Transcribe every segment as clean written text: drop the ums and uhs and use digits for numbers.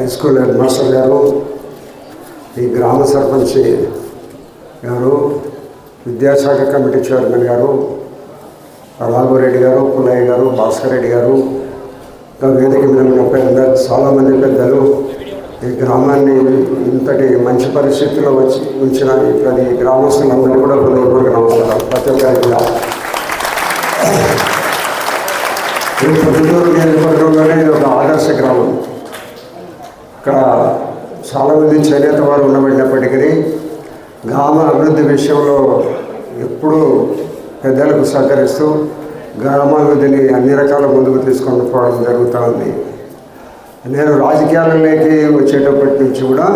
High school head master గారు, ఈ గ్రామ సర్పంచ్ గారు, విద్యాశాఖ కమిటీ చైర్మన్ గారు రాఘవరెడ్డి గారు, పుల్లయ్య గారు, భాస్కర్ రెడ్డి గారు, ఇంకా వేదిక మీద ఉన్న చాలామంది పెద్దలు, ఈ గ్రామాన్ని ఇంతటి మంచి పరిస్థితుల్లో ఉంచిన ఈ గ్రామస్తులందరూ కూడా హృదయపూర్వక నమస్కారాలు. ప్రతి ఒక్కరికి ఈ పొద్దుటూరు నియోజకవర్గంలోనే ఇది ఒక ఆదర్శ గ్రామం. ఇక్కడ చాలామంది చేనేత వారు ఉండబడినప్పటికీ గ్రామ అభివృద్ధి విషయంలో ఎప్పుడూ పెద్దలకు సహకరిస్తూ గ్రామాభివృద్ధిని అన్ని రకాల ముందుకు తీసుకొని పోవడం జరుగుతూ ఉంది. నేను రాజకీయాలలోకి వచ్చేటప్పటి నుంచి కూడా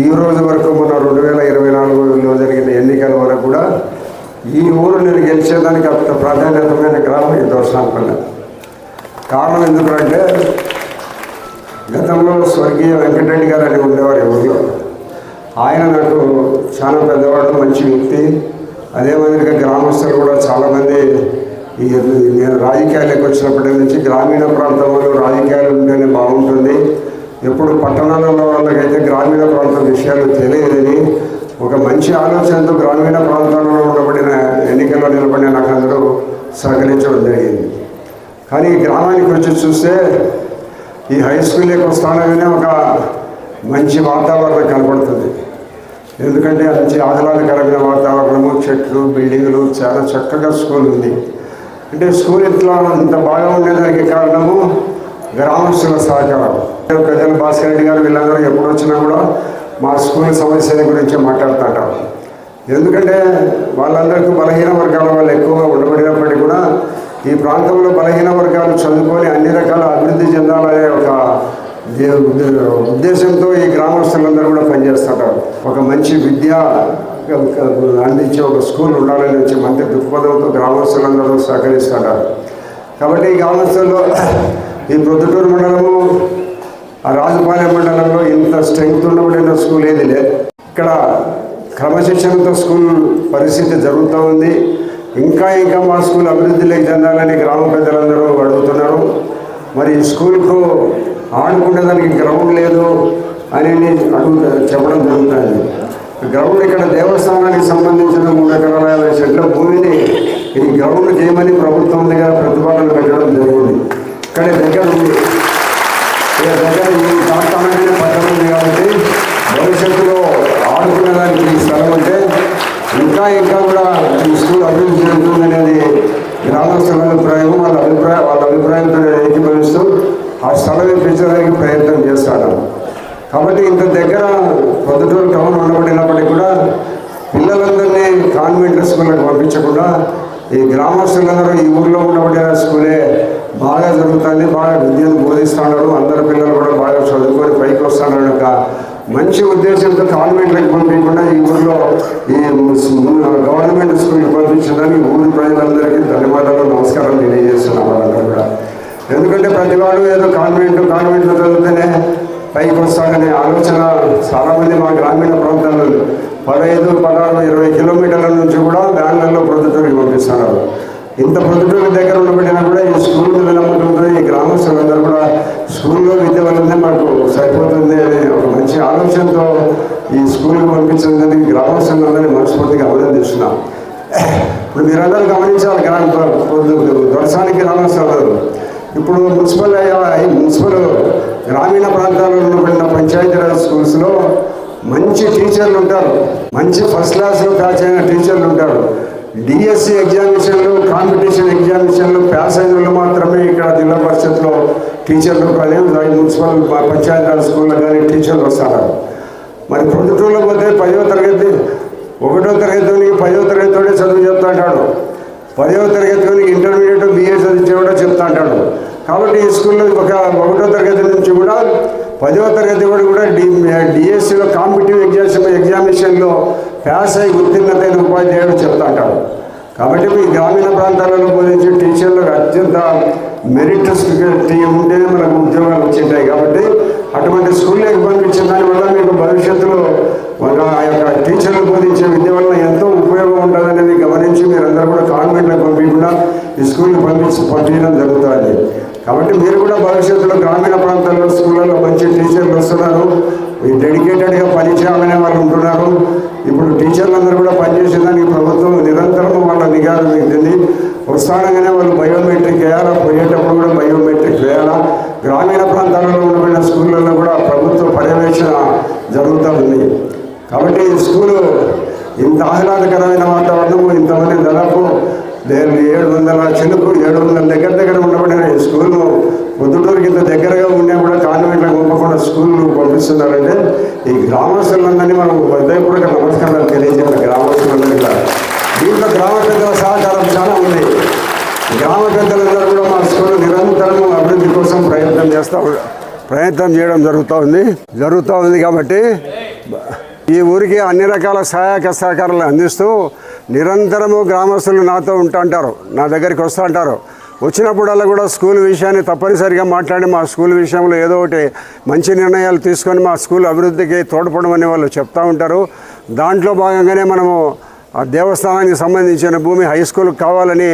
ఈ రోజు వరకు మొన్న 2024లో జరిగిన ఎన్నికల వరకు కూడా ఈ ఊరు నేను గెలిచేదానికి అంత ప్రాధాన్యతమైన గ్రామం ఈ దోర్సానపల్లె. కారణం ఎందుకంటే గతంలో స్వర్గీయ వెంకటరెడ్డి గారు అని ఉండేవారు ఈ ఊరిలో. ఆయన నాకు చాలా పెద్దవాడు, మంచి వ్యక్తి. అదే మాదిరిగా గ్రామస్తులు కూడా చాలామంది నేను రాజకీయాలకు వచ్చినప్పటి నుంచి గ్రామీణ ప్రాంతంలో రాజకీయాలు ఉంటేనే బాగుంటుంది, ఎప్పుడు పట్టణాలలో వాళ్ళకైతే గ్రామీణ ప్రాంతం విషయాలు తెలియదని ఒక మంచి ఆలోచనతో గ్రామీణ ప్రాంతాలలో ఉండబడిన ఎన్నికల్లో నిలబడిన నాకు అందరూ సహకరించడం జరిగింది. కానీ ఈ గ్రామానికి వచ్చి చూస్తే ఈ హై స్కూల్కి వస్తానగానే ఒక మంచి వాతావరణం కనపడుతుంది. ఎందుకంటే మంచి ఆహ్లాదకరమైన వాతావరణము, చెట్లు, బిల్డింగులు, చాలా చక్కగా స్కూల్ ఉంది. అంటే స్కూల్ ఇంత బాగా ఉండేదానికి కారణము గ్రామస్తుల సహకారం. ప్రజలు భాస్కర్ రెడ్డి గారు వీళ్ళందరూ ఎప్పుడు వచ్చినా కూడా మా స్కూల్ సమస్యల గురించి మాట్లాడుతుంటారు. ఎందుకంటే వాళ్ళందరికీ బలహీన వర్గాల వాళ్ళు ఎక్కువగా ఉండబడినప్పటికీ కూడా ఈ ప్రాంతంలో బలహీన వర్గాలు చదువుకొని అన్ని రకాల అభివృద్ధి చెందాలనే ఒక ఉద్దేశంతో ఈ గ్రామస్తులందరూ కూడా పనిచేస్తుంటారు. ఒక మంచి విద్య అందించే ఒక స్కూల్ ఉండాలని వచ్చి మంచి దృక్పథంతో గ్రామస్తులందరూ సహకరిస్తుంటారు. కాబట్టి ఈ గ్రామస్తుల్లో ఈ ప్రొద్దుటూరు మండలము, రాజుపాలెం మండలంలో ఇంత స్ట్రెంగ్త్ ఉండబడిన స్కూల్ ఏది లేదు. ఇక్కడ క్రమశిక్షణతో స్కూల్ పరిస్థితి జరుగుతూ ఉంది. ఇంకా మా స్కూల్ అభివృద్ధిలోకి చెందాలని గ్రామ పెద్దలందరూ అడుగుతున్నారు. మరి ఈ స్కూల్కు ఆడుకునేదానికి గ్రౌండ్ లేదు అని చెప్పడం జరుగుతుంది. గ్రౌండ్ ఇక్కడ దేవస్థానానికి సంబంధించిన 3 ఎకరాల 50 సెంట్ల భూమిని ఈ గ్రౌండ్ చేయమని ప్రభుత్వం దగ్గర ప్రతిపాదన పెట్టడం జరిగింది. ఇక్కడ దగ్గర ఉంది, ఈ ప్రాంతానికి పట్టణం ఉంది. కాబట్టి భవిష్యత్తులో ఆడుకునేదానికి స్థలం అంటే ఇంకా కూడా ఈ స్కూల్ అభివృద్ధి చెందుతుందనేది గ్రామస్తుల అభిప్రాయం. వాళ్ళ అభిప్రాయంతో ఏకీభవిస్తూ ఆ స్థలం ఇప్పించడానికి ప్రయత్నం చేస్తాను. కాబట్టి ఇంత దగ్గర పొద్దుటూరు టౌన్ ఉండబడినప్పటికీ కూడా పిల్లలందరినీ కాన్వెంట్ స్కూళ్ళకి పంపించకుండా ఈ గ్రామస్తులందరూ ఈ ఊళ్ళో ఉండబడిన స్కూలే బాగా జరుగుతుంది, బాగా విద్యను బోధిస్తున్నారు. అందరు పిల్లలు కూడా బాగా చదువుకొని పైకి వస్తున్నారు. ఒక మంచి ఉద్దేశంతో కాన్వెంట్లకు పంపించకుండా ఈ ఊళ్ళో ఈ గవర్నమెంట్ స్కూల్కి పంపించడానికి ఊరి ప్రజలందరికీ ధన్యవాదాలు, నమస్కారాలు తెలియజేస్తున్నాం వాళ్ళందరూ కూడా. ఎందుకంటే ప్రతివాడు ఏదో కాన్వెంట్లో చదివితేనే పైకి వస్తాడనే ఆలోచన చాలామంది మా గ్రామీణ ప్రాంతాల్లో 15, 16, 20 కిలోమీటర్ల నుంచి కూడా వ్యాన్లలో ప్రొద్దుటూరుకి పంపిస్తున్నారు. ఇంత ప్రొద్దుటూరు దగ్గర ఉండబడినా కూడా ఈ స్కూల్ మీద నమ్ముతుంటే ఈ గ్రామస్తులందరూ కూడా స్కూల్లో విద్య వల్లనే మాకు సరిపోతుంది అనే ఒక మంచి ఆలోచనతో ఈ స్కూల్కి పంపించడానికి గ్రామస్తులందరినీ మనస్ఫూర్తిగా అభినందిస్తున్నాం. ఇప్పుడు మీరందరూ గమనించాలి, దొరసానికి గ్రామస్తులందరూ ఇప్పుడు మున్సిపల్ గ్రామీణ ప్రాంతాల్లో ఉండబడిన పంచాయతీరాజ్ స్కూల్స్లో మంచి టీచర్లు ఉంటారు, మంచి ఫస్ట్ క్లాస్లో ప్యాచ్ అయిన టీచర్లు ఉంటారు. డిఎస్సి ఎగ్జామినేషన్లు, కాంపిటీషన్ ఎగ్జామినేషన్లు ప్యాస్ అయిన వాళ్ళు మాత్రమే ఇక్కడ జిల్లా పరిషత్లో టీచర్లు కానీ మున్సిపల్ పంచాయతీరాజ్ స్కూల్లో కానీ టీచర్లు వస్తారు. మరి ప్రొద్దుటూరులో పోతే 10వ తరగతి 1వ తరగతికి 10వ తరగతితోనే చదువు చెప్తా అంటాడు, 10వ తరగతికి ఇంటర్మీడియట్ బిఏ చదివించే కూడా చెప్తా అంటాడు. కాబట్టి ఈ స్కూల్లో 1వ తరగతి నుంచి కూడా 10వ తరగతి కూడా డిఎస్సిలో కాంపిటిటివ్ ఎగ్జామినేషన్లో పాస్ అయి ఉత్తీర్ణత అయిన ఉపాధ్యాయుడు చెప్తా అంటాడు. కాబట్టి ఈ గ్రామీణ ప్రాంతాలలో బోధించే టీచర్లకు అత్యంత మెరిట్ ఉంటేనే మనకు ఉద్యోగాలు వచ్చింటాయి. కాబట్టి అటువంటి స్కూల్లోకి పంపించిన దానివల్ల మీకు భవిష్యత్తులో ఆ యొక్క టీచర్లు బోధించే విద్య వల్ల ఎంతో ఉపయోగం ఉంటుందనేది గమనించి మీరందరూ కూడా కాన్వెంట్లకు పంపించకుండా ఈ స్కూల్ని పంపించడం జరుగుతుంది. కాబట్టి మీరు కూడా భవిష్యత్తులో గ్రామీణ ప్రాంతాల్లో స్కూళ్ళలో మంచి టీచర్లు వస్తున్నారు, డెడికేటెడ్గా పనిచేయాలనే వాళ్ళు ఉంటున్నారు. ఇప్పుడు టీచర్లందరూ కూడా పనిచేసేదానికి ప్రభుత్వం నిరంతరం వాళ్ళ నిఘా పెట్టింది. వస్తానగానే వాళ్ళు బయోమెట్రిక్ వేయాలా, పోయేటప్పుడు కూడా బయోమెట్రిక్ వేయాలా. గ్రామీణ ప్రాంతాలలో ఉండిపోయిన స్కూళ్ళల్లో కూడా ప్రభుత్వ పర్యవేక్షణ జరుగుతూ ఉంది. కాబట్టి ఈ స్కూలు ఇంత ఆహ్లాదకరమైన వాతావరణము, ఇంతమంది దాదాపు 700 చిలుకు 700 దగ్గర ఉండబడిన ఈ స్కూల్ను పొద్దుటూరుకి ఇంత దగ్గరగా ఉన్నా కూడా కాన్వెంట్లకు పంపకుండా స్కూళ్ళు పంపిస్తున్నారంటే ఈ గ్రామస్తులందరినీ మనం హృదయపూర్వక నమస్కారాలు తెలియజేయాలి. గ్రామస్తులందరికీ దీంట్లో గ్రామ పెద్దల సహకారం చాలా ఉంది. గ్రామ పెద్దలందరూ కూడా మా స్కూల్ నిరంతరం అభివృద్ధి కోసం ప్రయత్నం చేయడం జరుగుతూ ఉంది. కాబట్టి ఈ ఊరికి అన్ని రకాల సహాయక సహకారాలు అందిస్తూ నిరంతరము గ్రామస్తులు నాతో ఉంటారు, నా దగ్గరికి వస్తూ ఉంటారు. వచ్చినప్పుడల్లా కూడా స్కూల్ విషయాన్ని తప్పనిసరిగా మాట్లాడి మా స్కూల్ విషయంలో ఏదో ఒకటి మంచి నిర్ణయాలు తీసుకొని మా స్కూల్ అభివృద్ధికి తోడ్పడమని వాళ్ళు చెప్తూ ఉంటారు. దాంట్లో భాగంగానే మనము ఆ దేవస్థానానికి సంబంధించిన భూమి హై స్కూల్కి కావాలని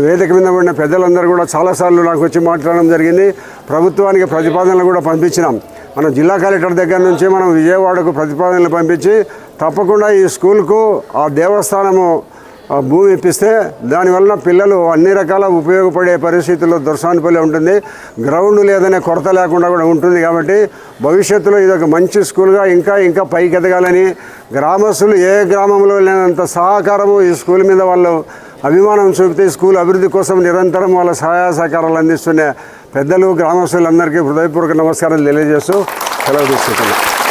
వేదిక మీద ఉన్న పెద్దలందరూ కూడా చాలాసార్లు నాకు వచ్చి మాట్లాడడం జరిగింది. ప్రభుత్వానికి ప్రతిపాదనలు కూడా పంపించినాం. మన జిల్లా కలెక్టర్ దగ్గర నుంచి మనం విజయవాడకు ప్రతిపాదనలు పంపించి తప్పకుండా ఈ స్కూల్కు ఆ దేవస్థానము భూమి ఇప్పిస్తే దానివల్ల పిల్లలు అన్ని రకాల ఉపయోగపడే పరిస్థితుల్లో దొరసానిపల్లి ఉంటుంది. గ్రౌండ్ లేదనే కొరత లేకుండా కూడా ఉంటుంది. కాబట్టి భవిష్యత్తులో ఇది ఒక మంచి స్కూల్గా ఇంకా పైకి ఎదగాలని, గ్రామస్తులు ఏ గ్రామంలో లేనంత సహకారము ఈ స్కూల్ మీద వాళ్ళు అభిమానం చూపితే స్కూల్ అభివృద్ధి కోసం నిరంతరం వాళ్ళ సహాయ సహకారాలు అందిస్తున్న పెద్దలు గ్రామస్తులందరికీ హృదయపూర్వక నమస్కారాలు తెలియజేస్తూ సెలవు తీసుకుంటున్నాను.